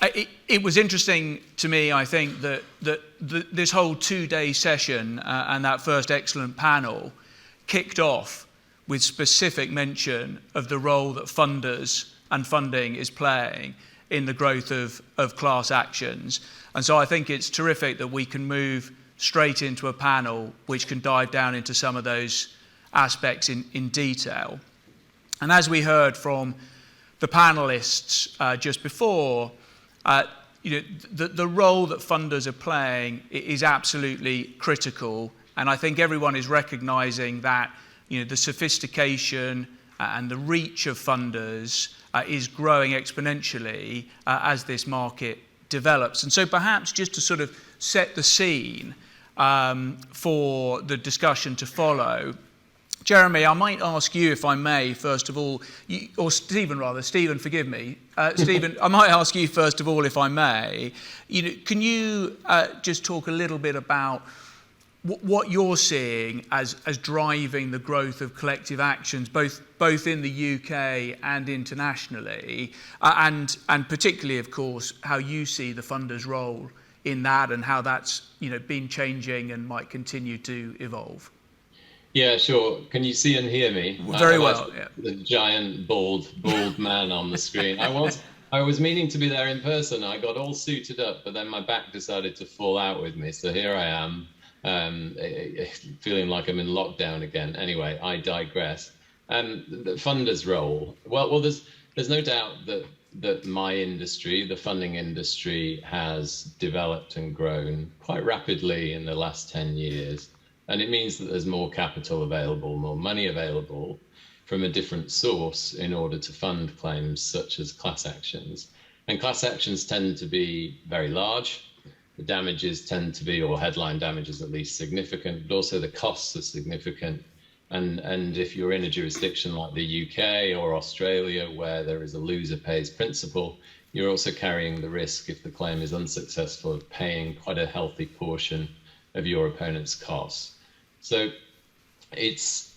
It was interesting to me, I think, that this whole 2-day session and that first excellent panel kicked off with specific mention of the role that funders and funding is playing in the growth of class actions. And so I think it's terrific that we can move straight into a panel which can dive down into some of those aspects in detail. And as we heard from the panelists just before, the role that funders are playing is absolutely critical, and I think everyone is recognizing that the sophistication and the reach of funders is growing exponentially as this market develops. And so perhaps just to sort of set the scene for the discussion to follow, Jeremy, I might ask you, if I may, first of all, or Stephen rather, Stephen, forgive me. Stephen, I might ask you first of all, if I may, can you just talk a little bit about what you're seeing as driving the growth of collective actions, both in the UK and internationally, and particularly, of course, how you see the funders' role in that and how that's been changing and might continue to evolve? Yeah, sure. Can you see and hear me? Very well. Yeah. The giant bald man on the screen. I was meaning to be there in person. I got all suited up, but then my back decided to fall out with me. So here I am, feeling like I'm in lockdown again. Anyway, I digress. The funders' role. Well, there's no doubt that my industry, the funding industry, has developed and grown quite rapidly in the last 10 years. And it means that there's more capital available, more money available from a different source in order to fund claims such as class actions. And class actions tend to be very large. The damages tend to be, or headline damages at least, significant, but also the costs are significant. And if you're in a jurisdiction like the UK or Australia, where there is a loser pays principle, you're also carrying the risk, if the claim is unsuccessful, of paying quite a healthy portion of your opponent's costs. So it's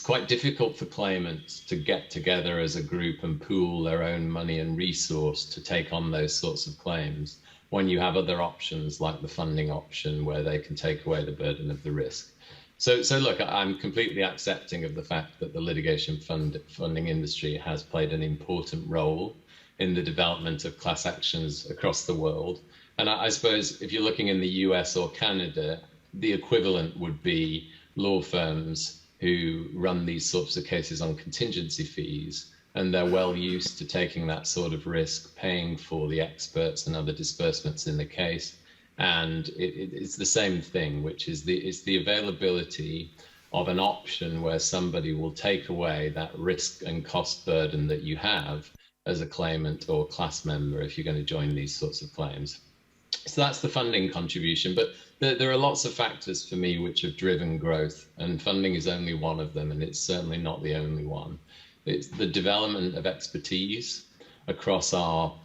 quite difficult for claimants to get together as a group and pool their own money and resource to take on those sorts of claims when you have other options like the funding option where they can take away the burden of the risk. So look, I'm completely accepting of the fact that the litigation funding industry has played an important role in the development of class actions across the world. And I suppose if you're looking in the US or Canada, the equivalent would be law firms who run these sorts of cases on contingency fees, and they're well used to taking that sort of risk, paying for the experts and other disbursements in the case. And it's the same thing, which is the availability of an option where somebody will take away that risk and cost burden that you have as a claimant or class member if you're going to join these sorts of claims. So that's the funding contribution, but there are lots of factors for me which have driven growth, and funding is only one of them, and it's certainly not the only one. It's the development of expertise across our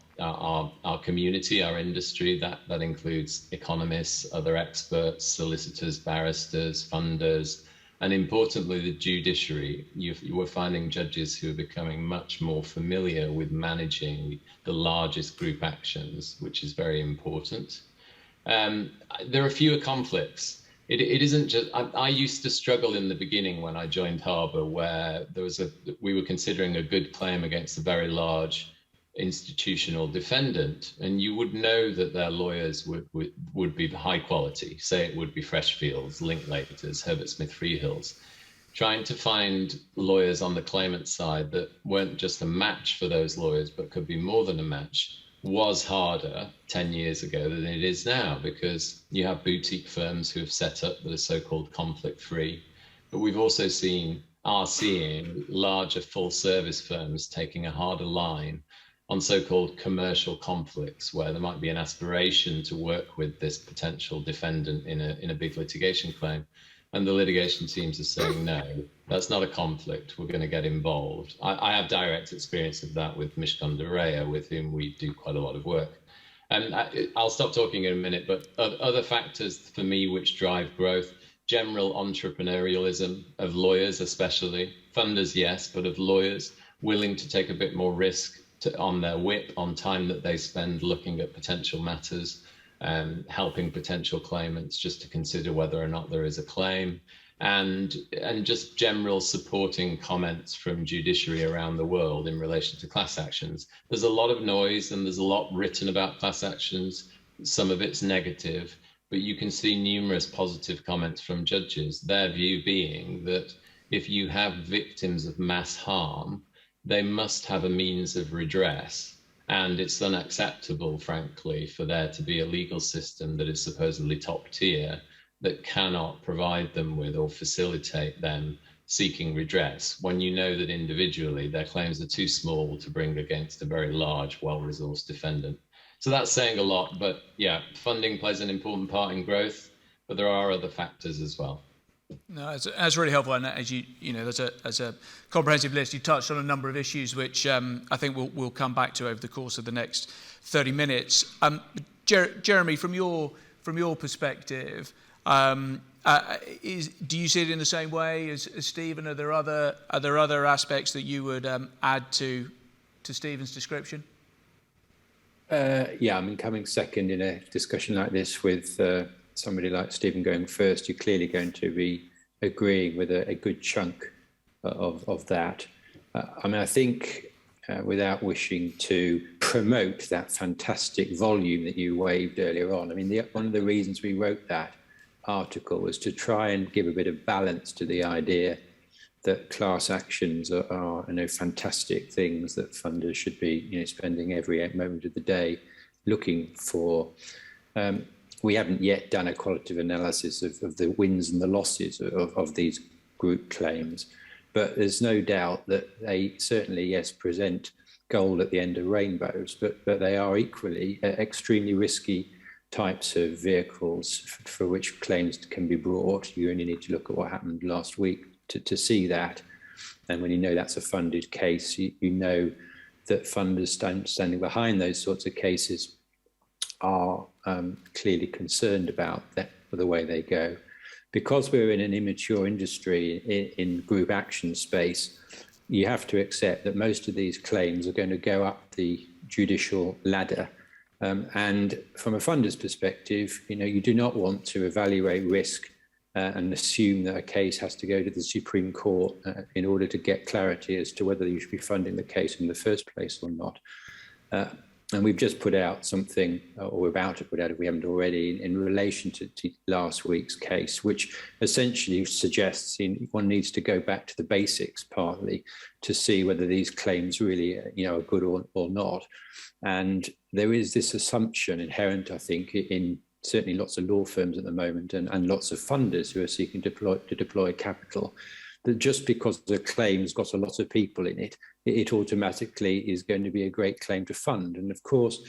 community, our industry. That includes economists, other experts, solicitors, barristers, funders, and importantly, the judiciary. You are finding judges who are becoming much more familiar with managing the largest group actions, which is very important. There are fewer conflicts. It isn't just, I used to struggle in the beginning when I joined Harbour, where we were considering a good claim against a very large institutional defendant, and you would know that their lawyers would be high quality. Say it would be Freshfields, Linklaters, Herbert Smith Freehills. Trying to find lawyers on the claimant side that weren't just a match for those lawyers, but could be more than a match, was harder 10 years ago than it is now, because you have boutique firms who have set up that are so-called conflict-free. But we've also seeing larger full-service firms taking a harder line on so-called commercial conflicts, where there might be an aspiration to work with this potential defendant in a big litigation claim. And the litigation teams are saying, no, that's not a conflict. We're going to get involved. I have direct experience of that with Mishcon Durea, with whom we do quite a lot of work. And I'll stop talking in a minute, but other factors for me which drive growth: general entrepreneurialism of lawyers, especially funders, yes, but of lawyers willing to take a bit more risk on their whip, on time that they spend looking at potential matters, helping potential claimants just to consider whether or not there is a claim, and just general supporting comments from judiciary around the world in relation to class actions. There's a lot of noise and there's a lot written about class actions. Some of it's negative, but you can see numerous positive comments from judges, their view being that if you have victims of mass harm, they must have a means of redress. And it's unacceptable, frankly, for there to be a legal system that is supposedly top tier that cannot provide them with or facilitate them seeking redress when you know that individually their claims are too small to bring against a very large, well-resourced defendant. So that's saying a lot, but yeah, funding plays an important part in growth, but there are other factors as well. No, that's really helpful, and as you know, as a comprehensive list, you touched on a number of issues which I think we'll come back to over the course of the next 30 minutes. Jeremy, from your perspective, do you see it in the same way as Stephen? Are there other aspects that you would add to Stephen's description? Yeah, I mean, coming second in a discussion like this with somebody like Stephen going first, you're clearly going to be agreeing with a good chunk of that. I mean, I think without wishing to promote that fantastic volume that you waved earlier on, I mean, one of the reasons we wrote that article was to try and give a bit of balance to the idea that class actions are fantastic things that funders should be spending every moment of the day looking for. We haven't yet done a qualitative analysis of the wins and the losses of these group claims, but there's no doubt that they certainly, yes, present gold at the end of rainbows, but they are equally extremely risky types of vehicles for which claims can be brought. You only need to look at what happened last week to see that. And when you know that's a funded case, you know that funders standing behind those sorts of cases are clearly concerned about the way they go. Because we're in an immature industry in group action space, you have to accept that most of these claims are going to go up the judicial ladder. And from a funder's perspective, you do not want to evaluate risk and assume that a case has to go to the Supreme Court in order to get clarity as to whether you should be funding the case in the first place or not. And we've just put out something, or we're about to put out, if we haven't already, in relation to last week's case, which essentially suggests one needs to go back to the basics partly to see whether these claims really are good or not. And there is this assumption inherent, I think, in certainly lots of law firms at the moment and lots of funders who are seeking to deploy capital, that just because the claim's got a lot of people in it, it automatically is going to be a great claim to fund. And of course,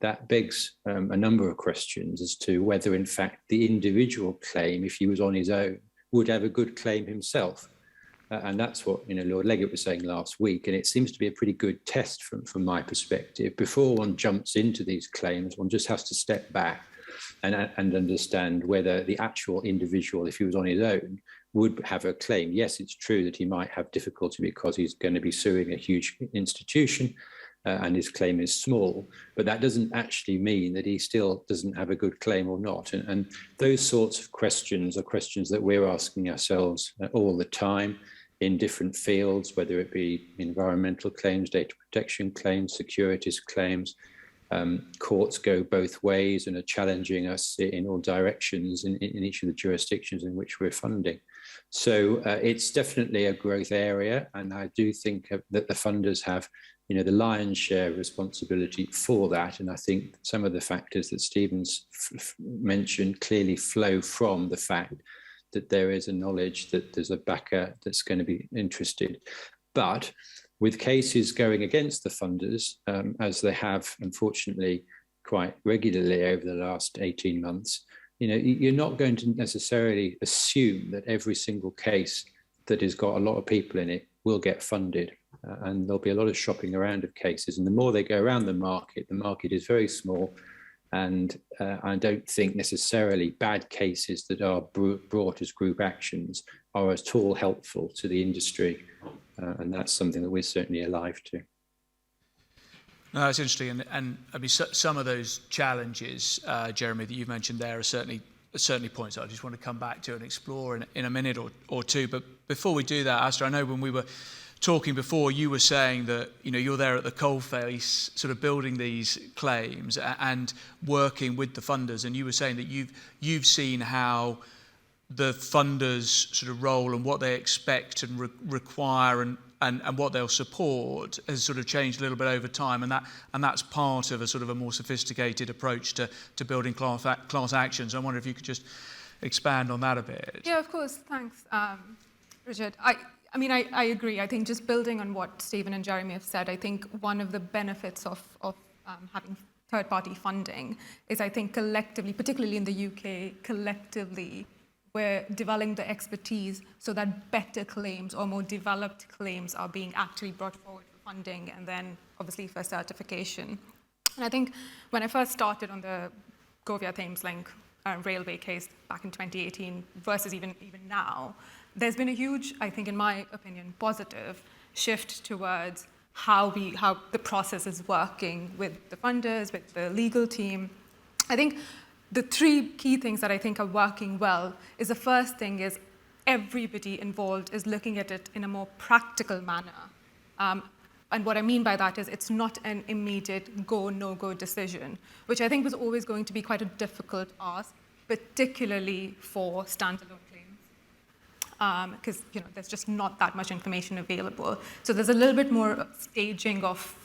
that begs a number of questions as to whether, in fact, the individual claim, if he was on his own, would have a good claim himself. And that's what Lord Leggett was saying last week. And it seems to be a pretty good test from my perspective. Before one jumps into these claims, one just has to step back and understand whether the actual individual, if he was on his own, would have a claim. Yes, it's true that he might have difficulty because he's going to be suing a huge institution and his claim is small, but that doesn't actually mean that he still doesn't have a good claim or not. And those sorts of questions are questions that we're asking ourselves all the time in different fields, whether it be environmental claims, data protection claims, securities claims. Courts go both ways and are challenging us in all directions in each of the jurisdictions in which we're funding. So it's definitely a growth area, and I do think that the funders have, the lion's share responsibility for that. And I think some of the factors that Stephen's mentioned clearly flow from the fact that there is a knowledge that there's a backer that's going to be interested. But with cases going against the funders, as they have, unfortunately, quite regularly over the last 18 months, you're not going to necessarily assume that every single case that has got a lot of people in it will get funded. And there'll be a lot of shopping around of cases. And the more they go around the market is very small. And I don't think necessarily bad cases that are brought as group actions are at all helpful to the industry. And that's something that we're certainly alive to. No, that's interesting, and I mean some of those challenges, Jeremy, that you've mentioned there are certainly points that I just want to come back to and explore in a minute or two. But before we do that, Aastha, I know when we were talking before, you were saying that you're there at the coalface, sort of building these claims and working with the funders, and you were saying that you've seen how the funders' sort of role and what they expect and require and what they'll support has sort of changed a little bit over time, and that's part of a sort of a more sophisticated approach to building class actions. I wonder if you could just expand on that a bit. Yeah, of course. Thanks, Richard. I mean, I agree. I think just building on what Stephen and Jeremy have said, I think one of the benefits of having third-party funding is, I think, collectively, particularly in the UK, collectively, we're developing the expertise so that better claims or more developed claims are being actually brought forward for funding and then obviously for certification. And I think when I first started on the Govia Thames Link railway case back in 2018 versus even now, there's been a huge, I think in my opinion, positive shift towards how the process is working with the funders, with the legal team. I think the three key things that I think are working well is the first thing is everybody involved is looking at it in a more practical manner. And what I mean by that is it's not an immediate go, no-go decision, which I think was always going to be quite a difficult ask, particularly for standalone claims, because there's just not that much information available. So there's a little bit more staging of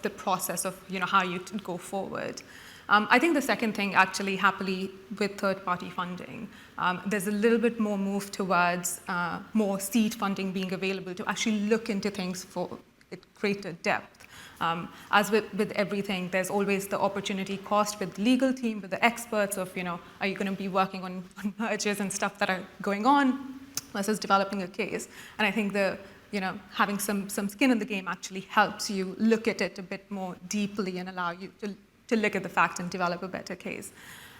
the process of how you go forward. I think the second thing, actually, happily, with third-party funding, there's a little bit more move towards more seed funding being available to actually look into things for greater depth. As with everything, there's always the opportunity cost with the legal team, with the experts of, are you going to be working on mergers and stuff that are going on versus developing a case. And I think having some skin in the game actually helps you look at it a bit more deeply and allow you to look at the facts and develop a better case.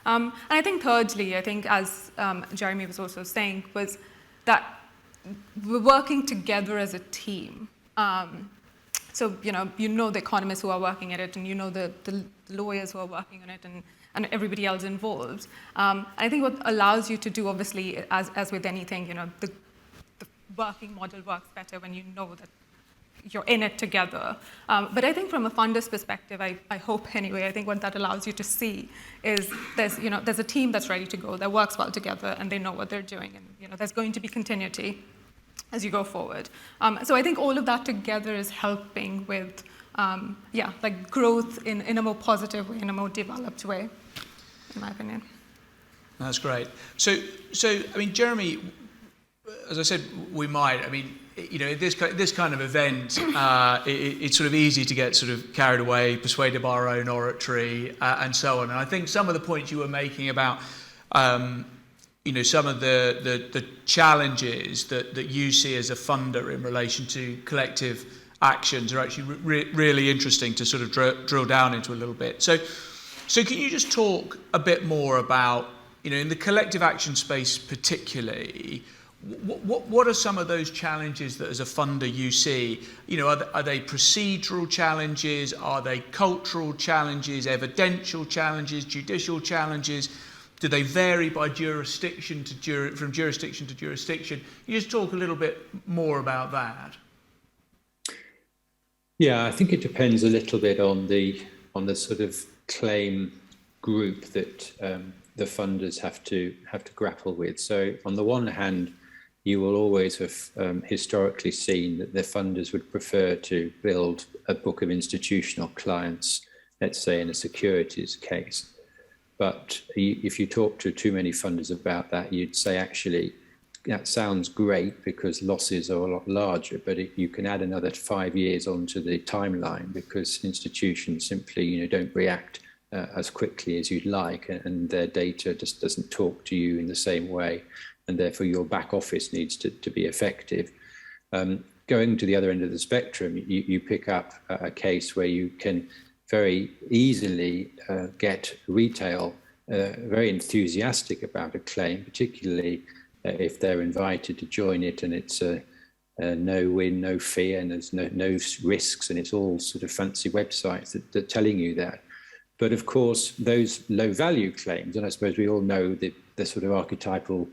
And I think thirdly, I think as Jeremy was also saying, was that we're working together as a team. So, the economists who are working at it, and the lawyers who are working on it, and everybody else involved. I think what allows you to do, obviously, as with anything, the working model works better when you know that you're in it together. But I think from a funder's perspective, I hope anyway, I think what that allows you to see is there's a team that's ready to go, that works well together, and they know what they're doing, and there's going to be continuity as you go forward. So I think all of that together is helping with growth in a more positive way, in a more developed way, in my opinion. That's great. So I mean, Jeremy, as I said, we might. I mean, this kind of event, it's sort of easy to get sort of carried away, persuaded by our own oratory, and so on. And I think some of the points you were making about, some of the challenges that you see as a funder in relation to collective actions are actually really interesting to sort of drill down into a little bit. So can you just talk a bit more about, in the collective action space particularly, what are some of those challenges that as a funder you see? Are they procedural challenges? Are they cultural challenges, evidential challenges, judicial challenges? Do they vary by jurisdiction from jurisdiction to jurisdiction? You just talk a little bit more about that. Yeah, I think it depends a little bit on the sort of claim group that the funders have to grapple with. So on the one hand, you will always have historically seen that the funders would prefer to build a book of institutional clients, let's say in a securities case. But if you talk to too many funders about that, you'd say, actually, that sounds great because losses are a lot larger, but you can add another 5 years onto the timeline because institutions simply don't react as quickly as you'd like, and their data just doesn't talk to you in the same way, and therefore your back office needs to be effective. Going to the other end of the spectrum, you pick up a case where you can very easily get retail very enthusiastic about a claim, particularly if they're invited to join it and it's no win, no fee, and there's no risks, and it's all sort of fancy websites that are telling you that. But of course, those low value claims, and I suppose we all know the sort of archetypal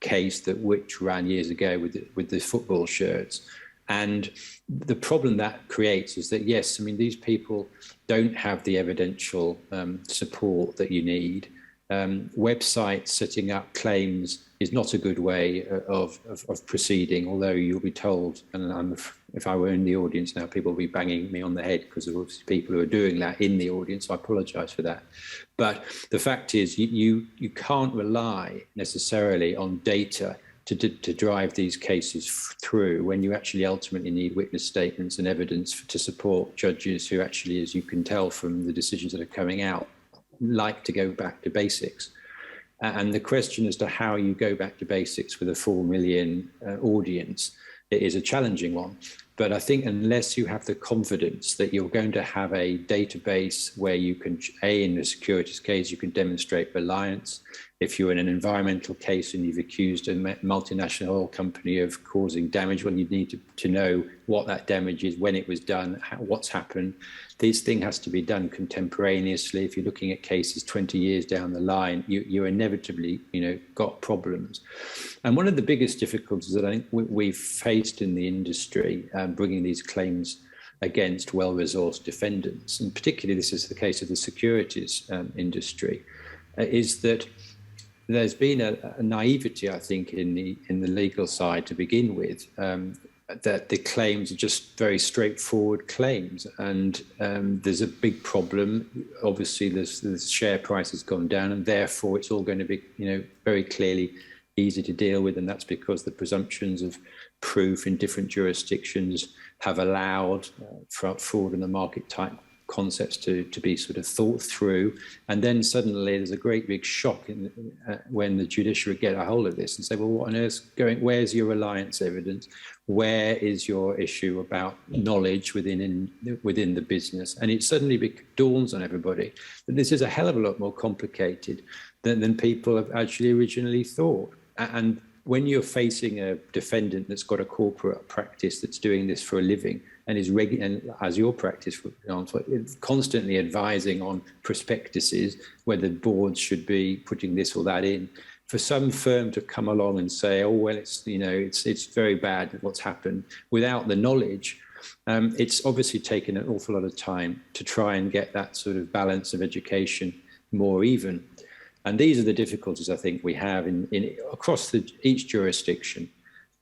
case that Which ran years ago with the football shirts. And the problem that creates is that, yes, I mean, these people don't have the evidential support that you need. Websites setting up claims is not a good way of proceeding, although you'll be told, and if I were in the audience now, people will be banging me on the head because there are obviously people who are doing that in the audience. So I apologise for that. But the fact is you can't rely necessarily on data to drive these cases through when you actually ultimately need witness statements and evidence to support judges who actually, as you can tell from the decisions that are coming out, like to go back to basics. And the question as to how you go back to basics with a 4 million audience, it is a challenging one. But I think unless you have the confidence that you're going to have a database where you can, in a securities case, you can demonstrate reliance. If you're in an environmental case and you've accused a multinational oil company of causing damage, well, you need to know what that damage is, when it was done, what's happened. This thing has to be done contemporaneously. If you're looking at cases 20 years down the line, you inevitably, got problems. And one of the biggest difficulties that I think we've faced in the industry, bringing these claims against well-resourced defendants, and particularly this is the case of the securities industry, is that there's been a naivety, I think, in the legal side to begin with, that the claims are just very straightforward claims, and there's a big problem. Obviously, the share price has gone down, and therefore it's all going to be, very clearly easy to deal with, and that's because the presumptions of proof in different jurisdictions have allowed fraud in the market type concepts to be sort of thought through. And then suddenly there's a great big shock when the judiciary get a hold of this and say, well, what on earth's where's your reliance evidence? Where is your issue about knowledge within the business? And it suddenly dawns on everybody that this is a hell of a lot more complicated than people have actually originally thought. And when you're facing a defendant that's got a corporate practice that's doing this for a living and is and as your practice, for example, constantly advising on prospectuses, whether boards should be putting this or that in, for some firm to come along and say, oh, well, it's very bad what's happened without the knowledge, it's obviously taken an awful lot of time to try and get that sort of balance of education more even. And these are the difficulties I think we have in across each jurisdiction.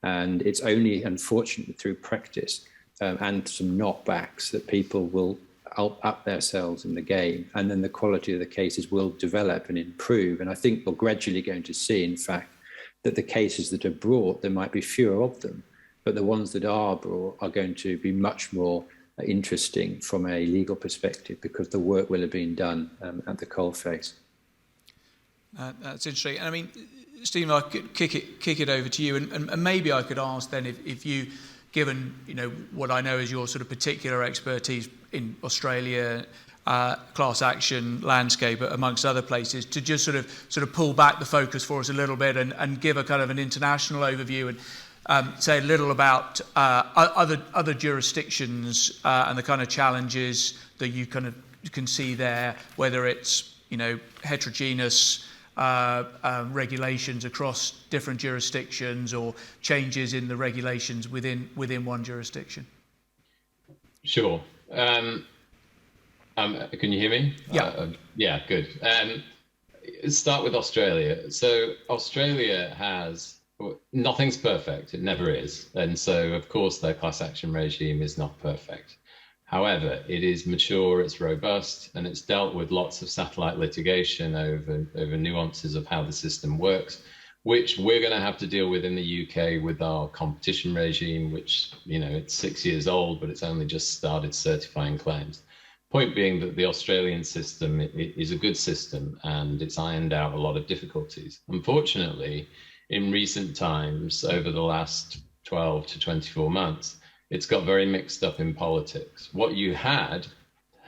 And it's only, unfortunately, through practice and some knockbacks that people will up themselves in the game, and then the quality of the cases will develop and improve. And I think we're gradually going to see, in fact, that the cases that are brought, there might be fewer of them, but the ones that are brought are going to be much more interesting from a legal perspective because the work will have been done at the coalface. That's interesting. And I mean, Stephen, I could kick it over to you, and maybe I could ask then if you, given what I know is your sort of particular expertise in Australia, class action landscape amongst other places, to just sort of pull back the focus for us a little bit and give a kind of an international overview and say a little about other jurisdictions and the kind of challenges that you kind of can see there, whether it's heterogeneous regulations across different jurisdictions or changes in the regulations within one jurisdiction. Sure. Can you hear me? Yeah. Yeah, good. Start with Australia. So Australia nothing's perfect. It never is. And so, of course, their class action regime is not perfect. However, it is mature, it's robust, and it's dealt with lots of satellite litigation over nuances of how the system works, which we're going to have to deal with in the UK with our competition regime, which, it's 6 years old, but it's only just started certifying claims. Point being that the Australian system is a good system and it's ironed out a lot of difficulties. Unfortunately, in recent times, over the last 12 to 24 months, it's got very mixed up in politics. What you have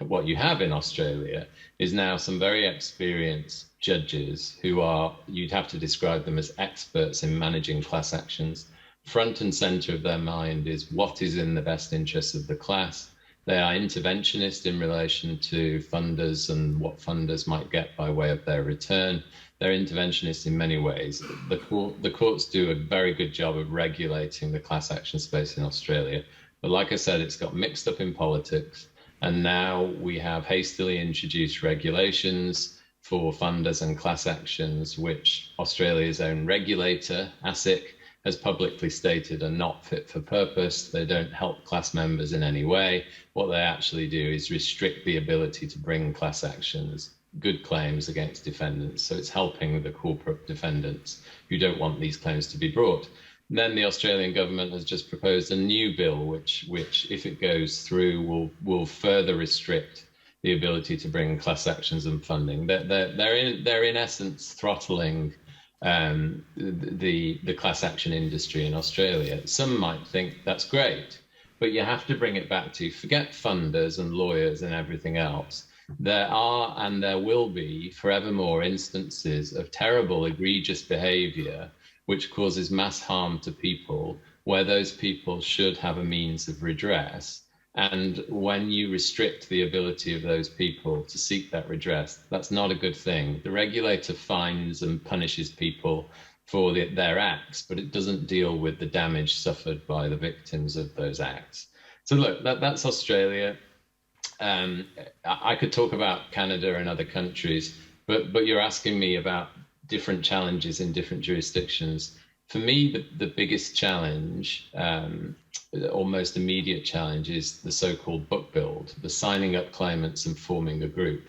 in Australia is now some very experienced judges who you'd have to describe them as experts in managing class actions, front and center of their mind is what is in the best interests of the class. They are interventionist in relation to funders and what funders might get by way of their return. They're interventionist in many ways. The courts do a very good job of regulating the class action space in Australia. But like I said, it's got mixed up in politics. And now we have hastily introduced regulations for funders and class actions, which Australia's own regulator, ASIC, has publicly stated are not fit for purpose. They don't help class members in any way. What they actually do is restrict the ability to bring class actions, good claims against defendants. So it's helping the corporate defendants who don't want these claims to be brought. And then the Australian government has just proposed a new bill, which if it goes through, will further restrict the ability to bring class actions and funding. They're in essence throttling the class action industry in Australia. Some might think that's great, but you have to bring it back to forget funders and lawyers and everything else. There are and there will be forevermore instances of terrible, egregious behavior which causes mass harm to people, where those people should have a means of redress. And when you restrict the ability of those people to seek that redress, that's not a good thing. The regulator fines and punishes people for their acts, but it doesn't deal with the damage suffered by the victims of those acts. So look, that's Australia. I could talk about Canada and other countries, but you're asking me about different challenges in different jurisdictions. For me, the biggest challenge, almost immediate challenge, is the so-called book build, the signing up claimants and forming a group.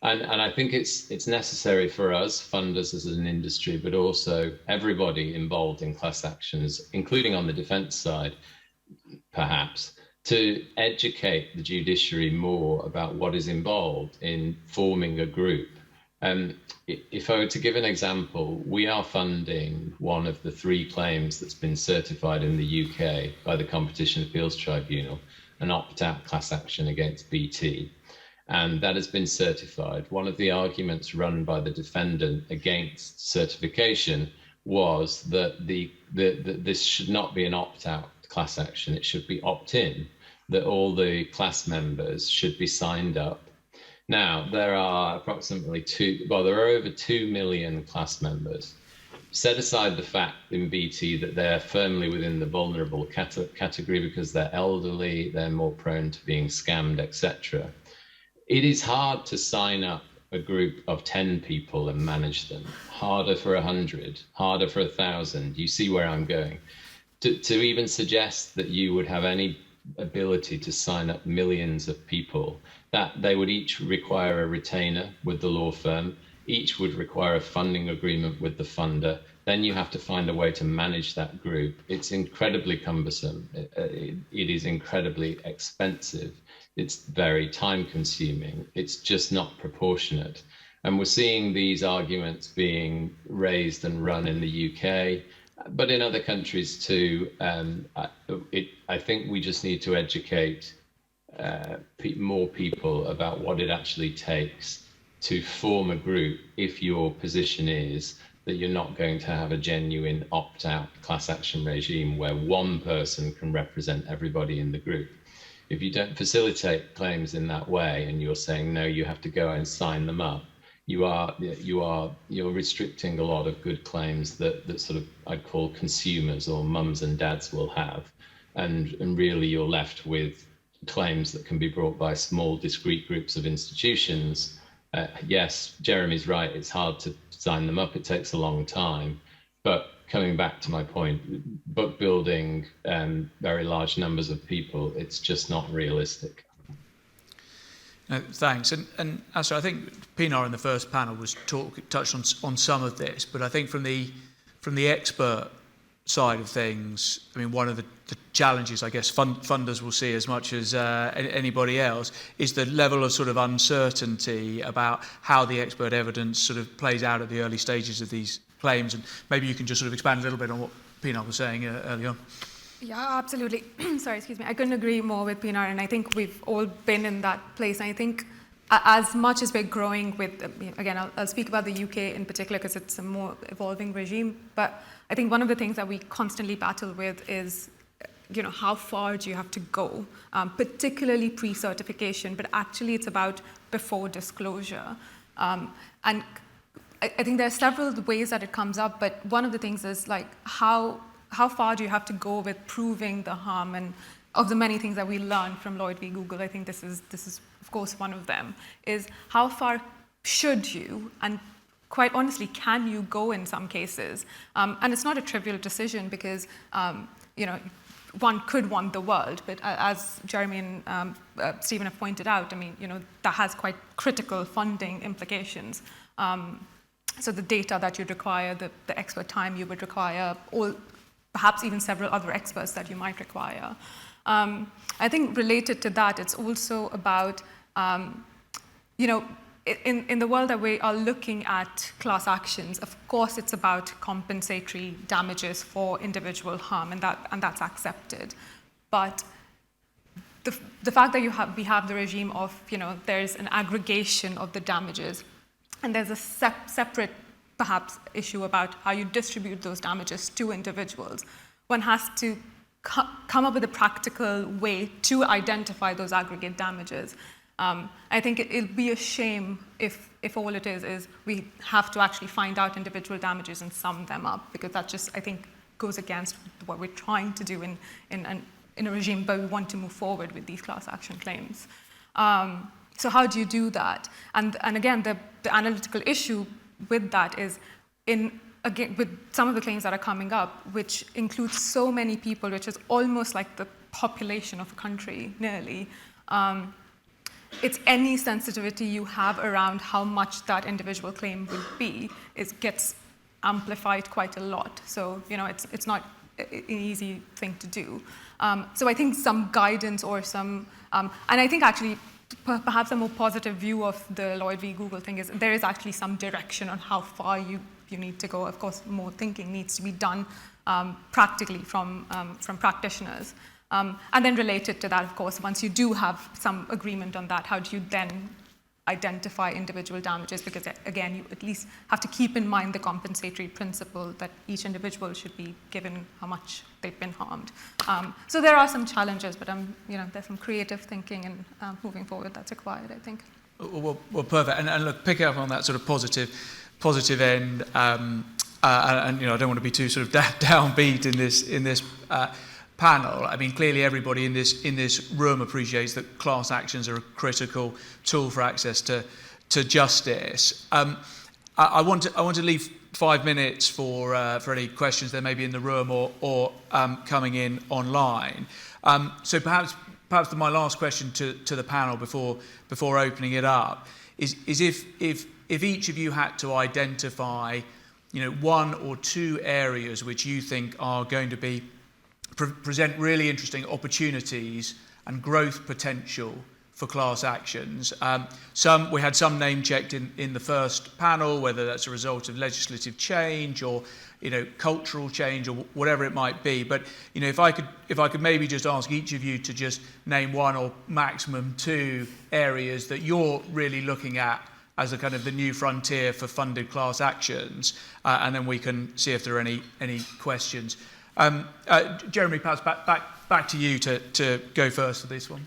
And I think it's necessary for us, funders as an industry, but also everybody involved in class actions, including on the defence side, perhaps, to educate the judiciary more about what is involved in forming a group. If I were to give an example, we are funding one of the 3 claims that's been certified in the UK by the Competition Appeals Tribunal, an opt-out class action against BT. And that has been certified. One of the arguments run by the defendant against certification was that this should not be an opt-out class action, it should be opt-in, that all the class members should be signed up. Now, there are approximately there are over 2 million class members. Set aside the fact in BT that they're firmly within the vulnerable category because they're elderly, they're more prone to being scammed, etc. It is hard to sign up a group of 10 people and manage them. Harder for 100, harder for 1,000. You see where I'm going. To even suggest that you would have any ability to sign up millions of people, that they would each require a retainer with the law firm, each would require a funding agreement with the funder, then you have to find a way to manage that group. It's incredibly cumbersome. It is incredibly expensive. It's very time consuming. It's just not proportionate. And we're seeing these arguments being raised and run in the UK, but in other countries too. I think we just need to educate more people about what it actually takes to form a group if your position is that you're not going to have a genuine opt-out class action regime where one person can represent everybody in the group. If you don't facilitate claims in that way and you're saying, no, you have to go and sign them up, you're restricting a lot of good claims that sort of I'd call consumers or mums and dads will have. And really you're left with claims that can be brought by small discrete groups of institutions. Yes, Jeremy's right, it's hard to sign them up, it takes a long time. But coming back to my point, book building very large numbers of people, it's just not realistic. Thanks. And Aastha, I think Pinar in the first panel was touched on some of this, but I think from the expert side of things, I mean, one of the challenges I guess funders will see as much as anybody else is the level of sort of uncertainty about how the expert evidence sort of plays out at the early stages of these claims. And maybe you can just sort of expand a little bit on what Pinar was saying early on. Yeah, absolutely. Sorry, excuse me. I couldn't agree more with Pinar, and I think we've all been in that place. And I think as much as we're growing with, again, I'll speak about the UK in particular because it's a more evolving regime, but I think one of the things that we constantly battle with is, how far do you have to go, particularly pre-certification, but actually it's about before disclosure. And I think there are several ways that it comes up, but one of the things is like how far do you have to go with proving the harm? And of the many things that we learned from Lloyd v. Google, I think this is of course one of them, is how far should you, and quite honestly, can you go in some cases? And it's not a trivial decision because, one could want the world, but as Jeremy and Stephen have pointed out, I mean, that has quite critical funding implications. So the data that you'd require, the expert time you would require, or perhaps even several other experts that you might require. I think related to that, it's also about, in the world that we are looking at class actions, of course it's about compensatory damages for individual harm, and that's accepted. But the fact that we have the regime of, there's an aggregation of the damages, and there's a separate, perhaps, issue about how you distribute those damages to individuals. One has to come up with a practical way to identify those aggregate damages. I think it'll be a shame if all it is we have to actually find out individual damages and sum them up, because that just, I think, goes against what we're trying to do in a regime where we want to move forward with these class action claims. So how do you do that? And again, the analytical issue with that is with some of the claims that are coming up, which includes so many people, which is almost like the population of a country, nearly. It's any sensitivity you have around how much that individual claim would be, gets amplified quite a lot. So, it's not an easy thing to do. So I think some guidance or some, and I think actually perhaps a more positive view of the Lloyd v. Google thing is there is actually some direction on how far you need to go. Of course, more thinking needs to be done practically from practitioners. And then related to that, of course, once you do have some agreement on that, how do you then identify individual damages? Because again, you at least have to keep in mind the compensatory principle that each individual should be given how much they've been harmed. So there are some challenges, but there's some creative thinking and moving forward that's required, I think. Well, perfect. And look, picking up on that sort of positive end, and I don't want to be too sort of downbeat in this panel. I mean, clearly everybody in this room appreciates that class actions are a critical tool for access to justice. I want to leave 5 minutes for any questions there may be in the room or coming in online. So perhaps my last question to the panel before opening it up is if each of you had to identify, one or two areas which you think are going to present really interesting opportunities and growth potential for class actions. We had some name checked in the first panel, whether that's a result of legislative change or cultural change or whatever it might be. But if I could maybe just ask each of you to just name one or maximum two areas that you're really looking at as a kind of the new frontier for funded class actions, and then we can see if there are any questions. Jeremy, perhaps back to you to go first for this one.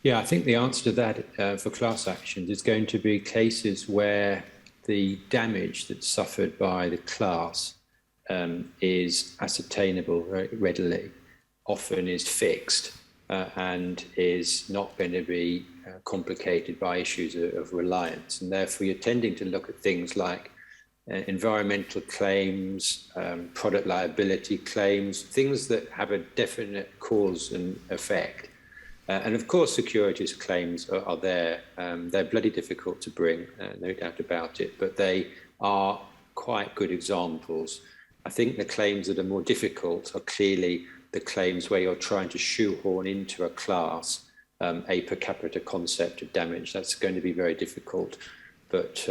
Yeah, I think the answer to that for class actions is going to be cases where the damage that's suffered by the class is ascertainable very readily, often is fixed, and is not going to be complicated by issues of reliance. And therefore, you're tending to look at things like environmental claims, product liability claims, things that have a definite cause and effect. And of course, securities claims are there. They're bloody difficult to bring, no doubt about it, but they are quite good examples. I think the claims that are more difficult are clearly the claims where you're trying to shoehorn into a class a per capita concept of damage. That's going to be very difficult. But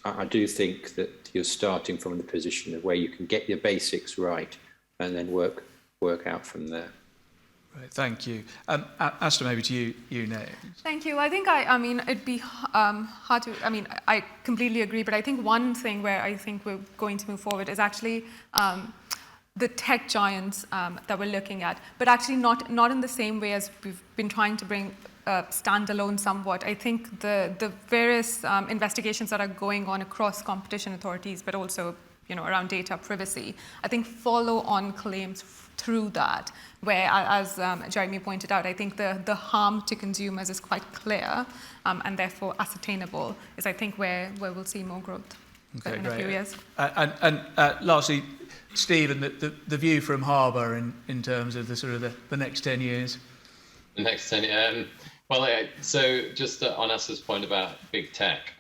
I do think that you're starting from the position of where you can get your basics right and then work out from there. Great, thank you. Aastha, maybe to you next. Thank you. I think, I mean, it'd be hard to, I mean, I completely agree, but I think one thing where I think we're going to move forward is actually the tech giants that we're looking at, but actually not in the same way as we've been trying to bring standalone somewhat. I think the various investigations that are going on across competition authorities, but also, you know, around data privacy, I think follow on claims through that, where, as Jeremy pointed out, I think the harm to consumers is quite clear and therefore ascertainable, is I think where we'll see more growth in a few years. And lastly, Stephen, the view from Harbour in terms of the sort of the next 10 years. The next 10 years. Well, so just on Aastha's point about big tech,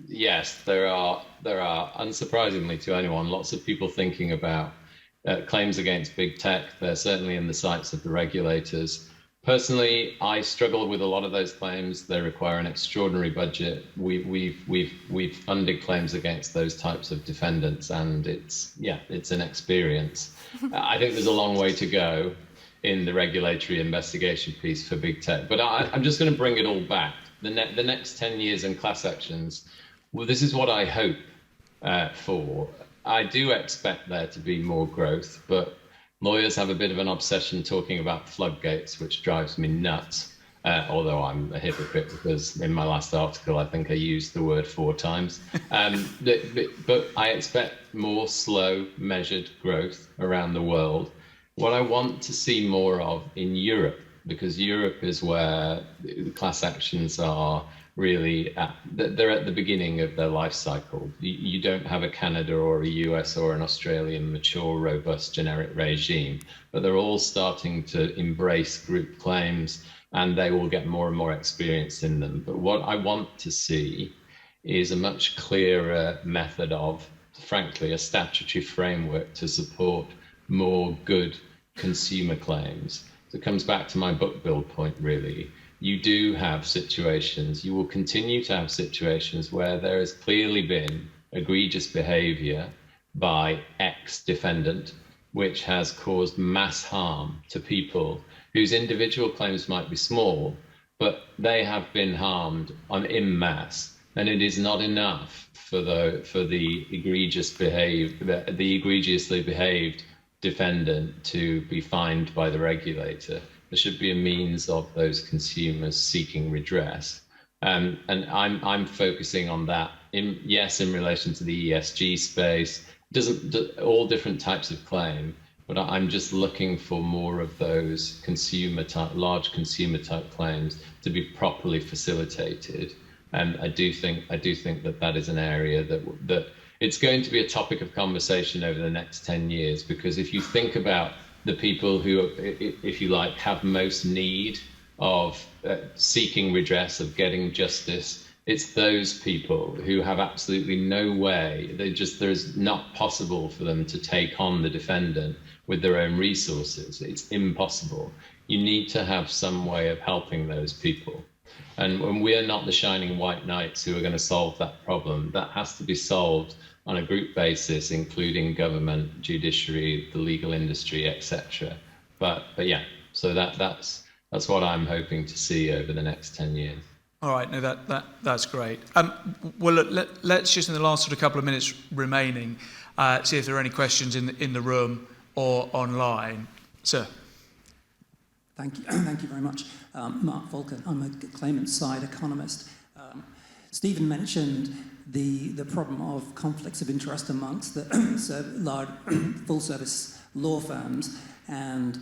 yes, there are unsurprisingly to anyone, lots of people thinking about claims against big tech. They're certainly in the sights of the regulators. Personally, I struggle with a lot of those claims. They require an extraordinary budget. We've funded claims against those types of defendants, and it's an experience. I think there's a long way to go in the regulatory investigation piece for big tech. But I'm just going to bring it all back. The next 10 years in class actions, well, this is what I hope for. I do expect there to be more growth, but lawyers have a bit of an obsession talking about floodgates, which drives me nuts, although I'm a hypocrite because in my last article, I think I used the word 4 times. But I expect more slow, measured growth around the world. What I want to see more of in Europe, because Europe is where the class actions are really they're at the beginning of their life cycle. You don't have a Canada or a US or an Australian mature, robust generic regime, but they're all starting to embrace group claims, and they will get more and more experience in them. But what I want to see is a much clearer method of, frankly, a statutory framework to support more good consumer claims. So it comes back to my book build point, really. You do have situations, you will continue to have situations where there has clearly been egregious behavior by X defendant, which has caused mass harm to people whose individual claims might be small, but they have been harmed en masse. And it is not enough for the egregiously behaved defendant to be fined by the regulator. There should be a means of those consumers seeking redress. And I'm focusing on that in relation to the ESG space, all different types of claim, but I'm just looking for more of those large consumer type claims to be properly facilitated. And I do think that is an area that it's going to be a topic of conversation over the next 10 years, because if you think about the people who, if you like, have most need of seeking redress, of getting justice, it's those people who have absolutely no way. There's not possible for them to take on the defendant with their own resources. It's impossible. You need to have some way of helping those people. And when we are not the shining white knights who are going to solve that problem, that has to be solved on a group basis, including government, judiciary, the legal industry, etc. But yeah, so that's what I'm hoping to see over the next 10 years. All right, no, that's great. Well, look, let's just in the last sort of couple of minutes remaining, see if there are any questions in the room or online. Sir. Thank you very much. Mark Volker, I'm a claimant side economist. Stephen mentioned the problem of conflicts of interest amongst the large full-service law firms and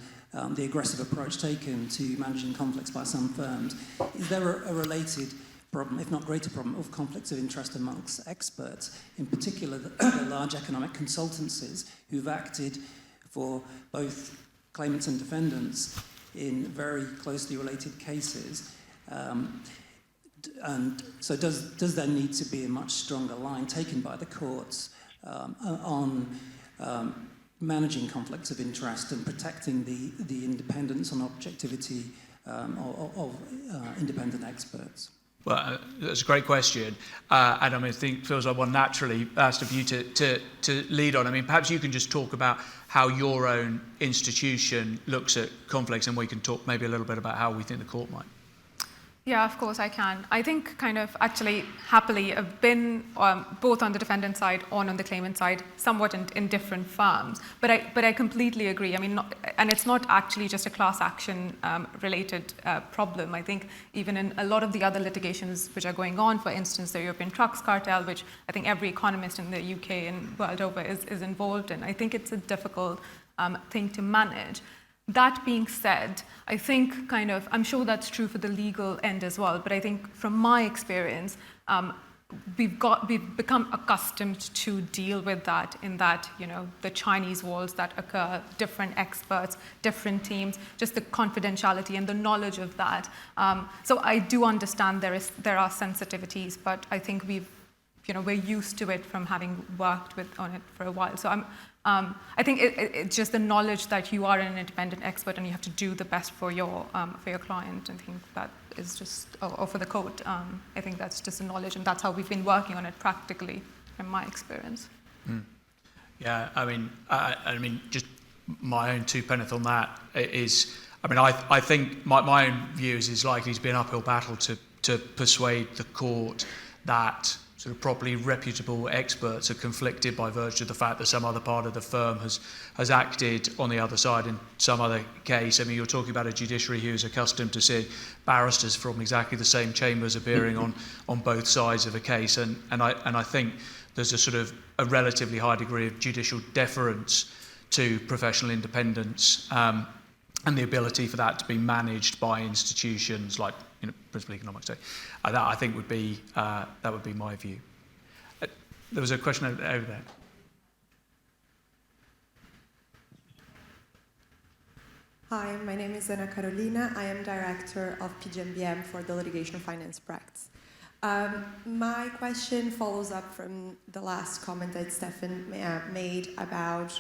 the aggressive approach taken to managing conflicts by some firms. Is there a related problem, if not greater problem, of conflicts of interest amongst experts, in particular the large economic consultancies who've acted for both claimants and defendants in very closely related cases? And so does there need to be a much stronger line taken by the courts on managing conflicts of interest and protecting the independence and objectivity of independent experts? Well, that's a great question, and I mean, I think it feels like one naturally asked of you to lead on. I mean, perhaps you can just talk about how your own institution looks at conflicts, and we can talk maybe a little bit about how we think the court might. Yeah, of course I can. I think kind of actually happily I've been both on the defendant side and on the claimant side, somewhat in different firms. But I completely agree. I mean, and it's not actually just a class action related problem. I think even in a lot of the other litigations which are going on, for instance, the European Trucks Cartel, which I think every economist in the UK and world over is involved in, I think it's a difficult thing to manage. That being said, I think kind of, I'm sure that's true for the legal end as well, but I think from my experience, we've become accustomed to deal with that in that, you know, the Chinese walls that occur, different experts, different teams, just the confidentiality and the knowledge of that. So I do understand there are sensitivities, but I think we're used to it from having worked on it for a while. So I think it's just the knowledge that you are an independent expert and you have to do the best for your client. I think that is just, or for the court. I think that's just a knowledge, and that's how we've been working on it practically, from my experience. Mm. Yeah, I mean, just my own two penneth on that is, I mean, I think my own view is likely to be an uphill battle to persuade the court that sort of properly reputable experts are conflicted by virtue of the fact that some other part of the firm has acted on the other side in some other case. I mean, you're talking about a judiciary who's accustomed to seeing barristers from exactly the same chambers appearing on both sides of a case, and I think there's a sort of a relatively high degree of judicial deference to professional independence, and the ability for that to be managed by institutions like, you know, principal economics. So that I think would be my view. There was a question over there. Hi, my name is Ana Carolina. I am director of PGMBM for the Litigation Finance Practice. My question follows up from the last comment that Stefan made about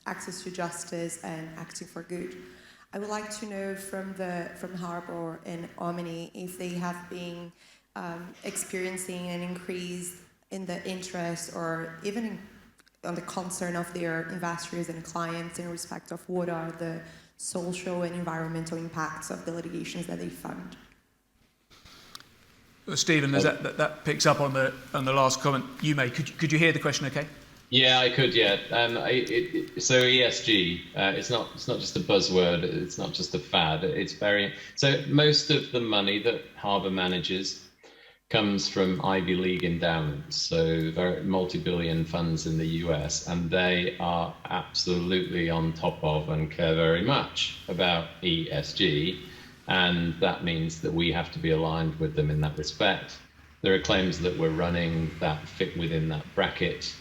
access to justice and acting for good. I would like to know from Harbour and Omni if they have been experiencing an increase in the interest or even on the concern of their investors and clients in respect of what are the social and environmental impacts of the litigations that they fund. Well, Stephen, that picks up on the last comment you made. Could you hear the question okay? Yeah, I could. Yeah. So ESG, it's not just a buzzword. It's not just a fad. It's very. So most of the money that Harbour manages comes from Ivy League endowments, so very multi-billion funds in the US, and they are absolutely on top of and care very much about ESG, and that means that we have to be aligned with them in that respect. There are claims that we're running that fit within that bracket.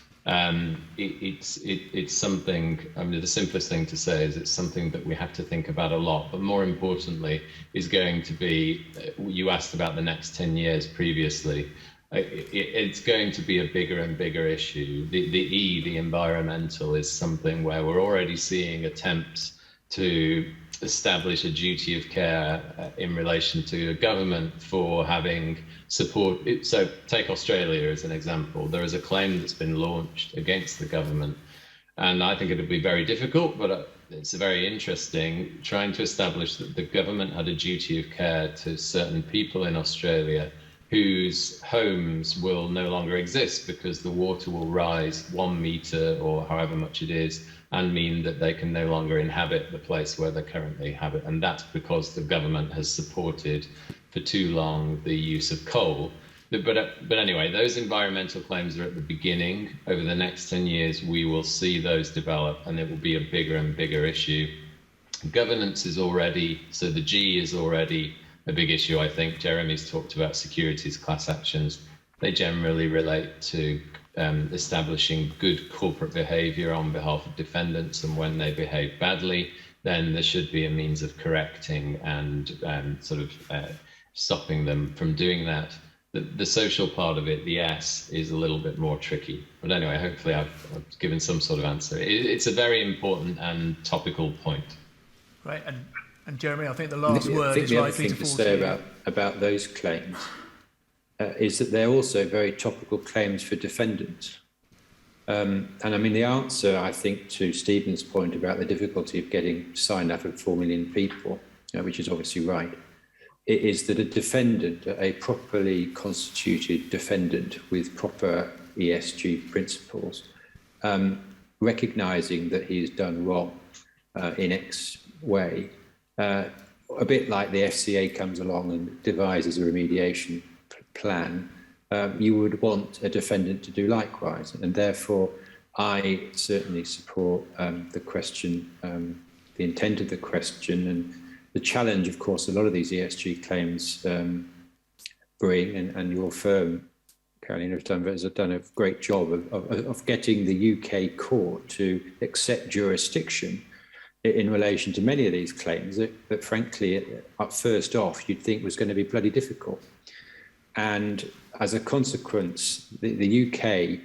It's something, I mean, the simplest thing to say is it's something that we have to think about a lot, but more importantly is going to be, you asked about the next 10 years previously, it's going to be a bigger and bigger issue. The environmental, is something where we're already seeing attempts to establish a duty of care in relation to a government for having support. So take Australia as an example. There is a claim that's been launched against the government, and I think it'll be very difficult, but it's very interesting, trying to establish that the government had a duty of care to certain people in Australia whose homes will no longer exist because the water will rise 1 metre or however much it is, and mean that they can no longer inhabit the place where they currently inhabit. And that's because the government has supported for too long the use of coal. But anyway, those environmental claims are at the beginning. Over the next 10 years, we will see those develop, and it will be a bigger and bigger issue. Governance is already, so the G is already a big issue, I think. Jeremy's talked about securities class actions. They generally relate to establishing good corporate behavior on behalf of defendants, and when they behave badly, then there should be a means of correcting and stopping them from doing that. The social part of it, the S, is a little bit more tricky. But anyway, hopefully I've given some sort of answer. It's a very important and topical point. Right, and Jeremy, I think the last word is likely to fall to you. About those claims is that they're also very topical claims for defendants. And I mean, the answer, I think, to Stephen's point about the difficulty of getting signed up of 4 million people, which is obviously right, it is that a defendant, a properly constituted defendant with proper ESG principles, recognising that he has done wrong in X way, a bit like the FCA comes along and devises a remediation plan, you would want a defendant to do likewise. And therefore, I certainly support the question, the intent of the question, and the challenge, of course, a lot of these ESG claims bring, and your firm, Caroline, has done a great job of getting the UK court to accept jurisdiction in relation to many of these claims that frankly, at first off, you'd think was going to be bloody difficult. And as a consequence, the UK,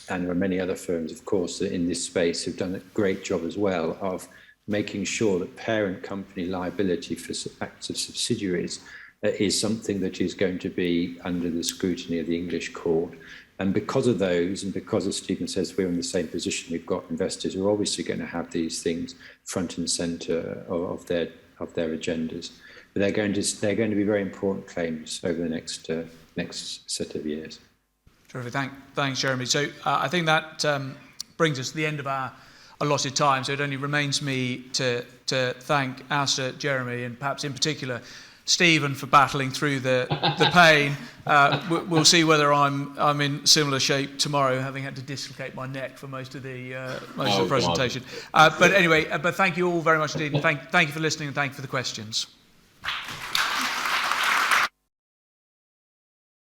and there are many other firms, of course, in this space have done a great job as well of making sure that parent company liability for acts of subsidiaries is something that is going to be under the scrutiny of the English court. And because of those, and because, as Stephen says, we're in the same position, we've got investors who are obviously going to have these things front and centre of their agendas. But they're going to be very important claims over the next set of years. Terrific. Thanks, Jeremy. So I think that brings us to the end of our allotted time. So it only remains me to thank Aastha, Jeremy, and perhaps in particular Stephen for battling through the pain. We'll see whether I'm in similar shape tomorrow, having had to dislocate my neck for most of the presentation. But anyway, but thank you all very much indeed. And thank you for listening, and thank you for the questions.